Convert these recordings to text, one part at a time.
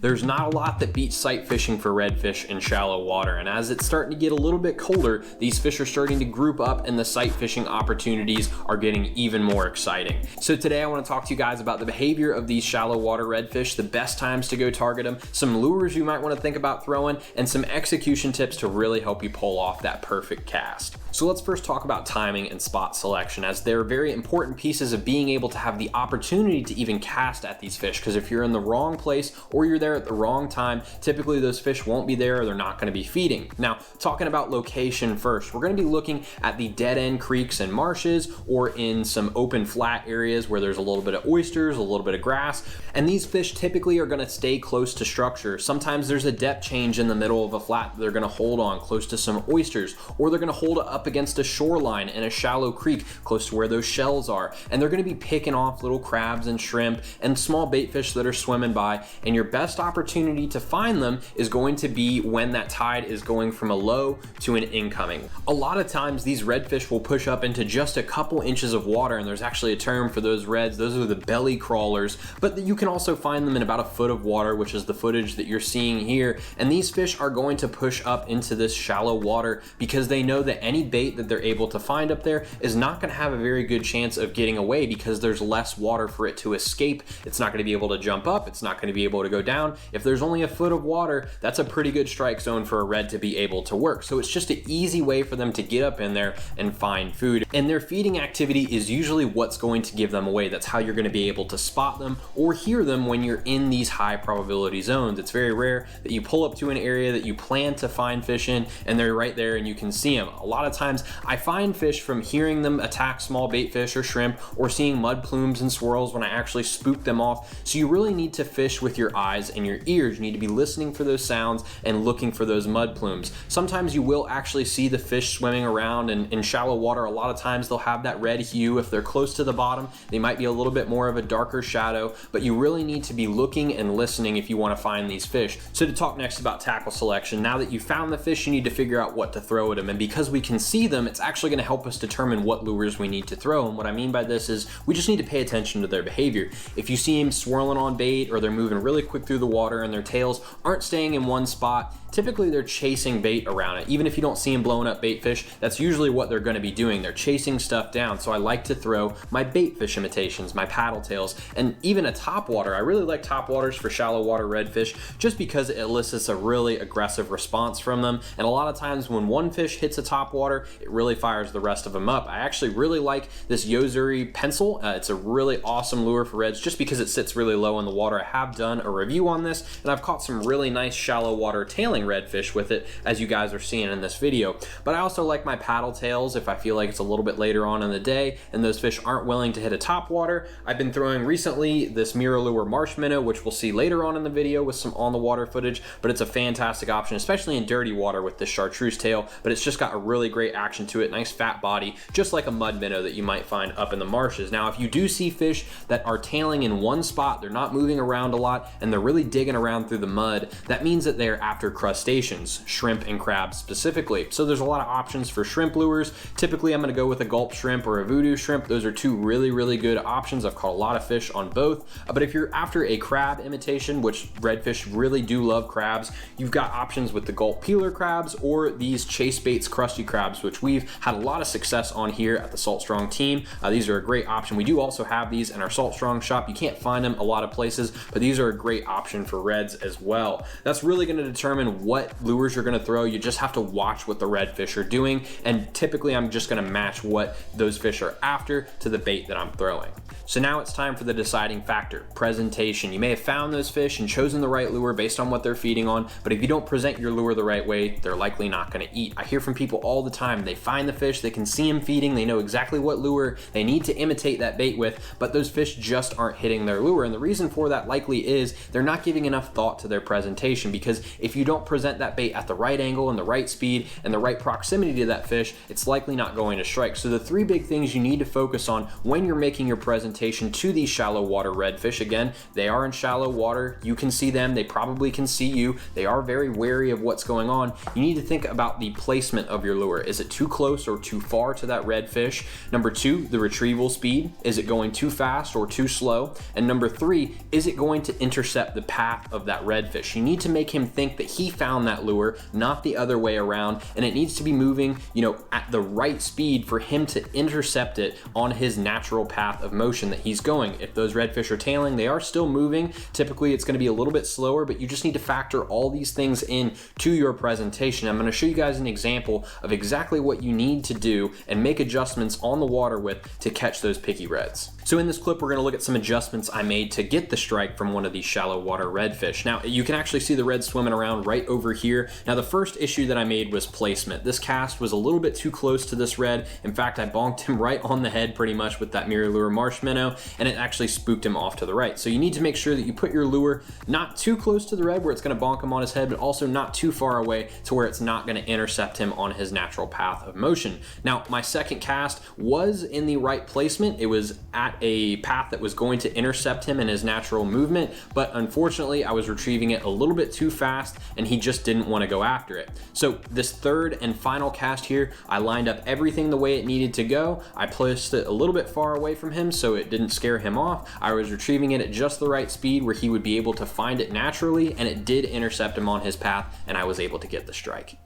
There's not a lot that beats sight fishing for redfish in shallow water, and as it's starting to get a little bit colder, these fish are starting to group up and the sight fishing opportunities are getting even more exciting. So today I want to talk to you guys about the behavior of these shallow water redfish, the best times to go target them, some lures you might want to think about throwing, and some execution tips to really help you pull off that perfect cast. So let's first talk about timing and spot selection, as they're very important pieces of being able to have the opportunity to even cast at these fish, because if you're in the wrong place or you're there at the wrong time, typically those fish won't be there or they're not going to be feeding. Now, talking about location first, we're going to be looking at the dead end creeks and marshes, or in some open flat areas where there's a little bit of oysters, a little bit of grass, and these fish typically are going to stay close to structure. Sometimes there's a depth change in the middle of a flat that they're going to hold on close to some oysters, or they're going to hold it up against a shoreline in a shallow creek close to where those shells are, and they're going to be picking off little crabs and shrimp and small bait fish that are swimming by, and your best opportunity to find them is going to be when that tide is going from a low to an incoming. A lot of times these redfish will push up into just a couple inches of water, and there's actually a term for those reds. Those are the belly crawlers, but you can also find them in about a foot of water, which is the footage that you're seeing here. And these fish are going to push up into this shallow water because they know that any bait that they're able to find up there is not going to have a very good chance of getting away because there's less water for it to escape. It's not going to be able to jump up. It's not going to be able to go down. If there's only a foot of water, that's a pretty good strike zone for a red to be able to work. So it's just an easy way for them to get up in there and find food. And their feeding activity is usually what's going to give them away. That's how you're going to be able to spot them or hear them when you're in these high probability zones. It's very rare that you pull up to an area that you plan to find fish in and they're right there and you can see them. A lot of times I find fish from hearing them attack small bait fish or shrimp, or seeing mud plumes and swirls when I actually spook them off. So you really need to fish with your eyes and your ears. You need to be listening for those sounds and looking for those mud plumes. Sometimes you will actually see the fish swimming around, and in shallow water a lot of times they'll have that red hue. If they're close to the bottom, they might be a little bit more of a darker shadow, but you really need to be looking and listening if you want to find these fish. So to talk next about tackle selection, now that you found the fish, you need to figure out what to throw at them, and because we can see them, it's actually going to help us determine what lures we need to throw. And what I mean by this is we just need to pay attention to their behavior. If you see them swirling on bait, or they're moving really quick through the water and their tails aren't staying in one spot, typically they're chasing bait around it. Even if you don't see them blowing up bait fish, that's usually what they're going to be doing. They're chasing stuff down. So I like to throw my bait fish imitations, my paddle tails, and even a topwater. I really like topwaters for shallow water redfish just because it elicits a really aggressive response from them. And a lot of times when one fish hits a topwater, it really fires the rest of them up. I actually really like this Yozuri pencil. It's a really awesome lure for reds just because it sits really low in the water. I have done a review on this and I've caught some really nice shallow water tailing redfish with it, as you guys are seeing in this video. But I also like my paddle tails if I feel like it's a little bit later on in the day and those fish aren't willing to hit a top water. I've been throwing recently this mirror lure marsh minnow, which we'll see later on in the video with some on the water footage, but it's a fantastic option, especially in dirty water with this chartreuse tail. But it's just got a really great action to it, nice fat body, just like a mud minnow that you might find up in the marshes. Now, if you do see fish that are tailing in one spot, they're not moving around a lot, and they're really digging around through the mud, that means that they're after crustaceans, shrimp and crabs specifically. So there's a lot of options for shrimp lures. Typically I'm going to go with a gulp shrimp or a voodoo shrimp. Those are two really good options. I've caught a lot of fish on both. But if you're after a crab imitation, which redfish really do love crabs, you've got options with the gulp peeler crabs or these chase baits crusty crabs, which we've had a lot of success on here at the Salt Strong team. These are a great option. We do also have these in our Salt Strong shop. You can't find them a lot of places, but these are a great option for reds as well. That's really going to determine what lures you're going to throw. You just have to watch what the redfish are doing, and typically I'm just going to match what those fish are after to the bait that I'm throwing. So now it's time for the deciding factor, presentation. You may have found those fish and chosen the right lure based on what they're feeding on, but if you don't present your lure the right way, they're likely not going to eat. I hear from people all the time, they find the fish, they can see them feeding, they know exactly what lure they need to imitate that bait with, but those fish just aren't hitting their lure. And the reason for that likely is they're not giving enough thought to their presentation, because if you don't present that bait at the right angle and the right speed and the right proximity to that fish, it's likely not going to strike. So the three big things you need to focus on when you're making your presentation to these shallow water redfish, again, they are in shallow water, you can see them, they probably can see you, they are very wary of what's going on. You need to think about the placement of your lure. Is it too close or too far to that redfish? Number two, the retrieval speed. Is it going too fast or too slow? And number three, is it going to intercept intercept the path of that redfish. You need to make him think that he found that lure, not the other way around, and it needs to be moving, you know, at the right speed for him to intercept it on his natural path of motion that he's going. If those redfish are tailing, they are still moving. Typically it's going to be a little bit slower, but you just need to factor all these things in to your presentation. I'm going to show you guys an example of exactly what you need to do and make adjustments on the water with to catch those picky reds. So in this clip, we're going to look at some adjustments I made to get the strike from one of these shallow water redfish. Now, you can actually see the red swimming around right over here. Now, the first issue that I made was placement. This cast was a little bit too close to this red. In fact, I bonked him right on the head pretty much with that mirror lure marsh minnow, and it actually spooked him off to the right. So you need to make sure that you put your lure not too close to the red where it's going to bonk him on his head, but also not too far away to where it's not going to intercept him on his natural path of motion. Now, my second cast was in the right placement. It was at a path that was going to intercept him in his natural movement, but unfortunately I was retrieving it a little bit too fast and he just didn't want to go after it. So this third and final cast here, I lined up everything the way it needed to go. I placed it a little bit far away from him so it didn't scare him off. I was retrieving it at just the right speed where he would be able to find it naturally, and it did intercept him on his path, and I was able to get the strike.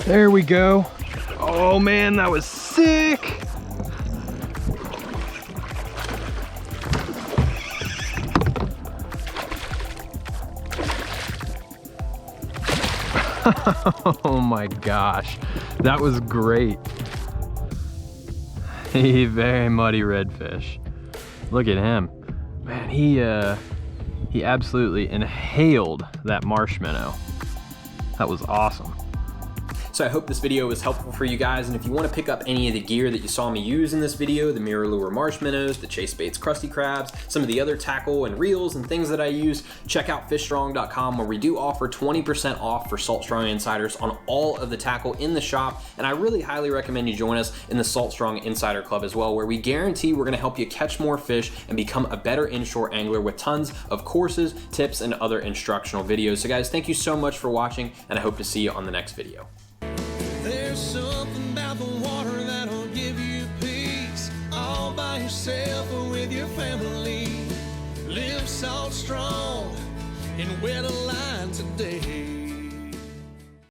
There we go. Oh man, that was sick. Oh my gosh, that was great. A very muddy redfish. Look at him. Man, he absolutely inhaled that marsh minnow. That was awesome. So I hope this video was helpful for you guys, and if you want to pick up any of the gear that you saw me use in this video, the mirror lure marsh minnows, the chase baits crusty crabs, some of the other tackle and reels and things that I use, check out fishstrong.com, where we do offer 20% off for Salt Strong Insiders on all of the tackle in the shop, and I really highly recommend you join us in the Salt Strong Insider Club as well, where we guarantee we're going to help you catch more fish and become a better inshore angler with tons of courses, tips, and other instructional videos. So guys, thank you so much for watching, and I hope to see you on the next video. There's something about the water that'll give you peace, all by yourself or with your family. Live salt strong and wear the line today.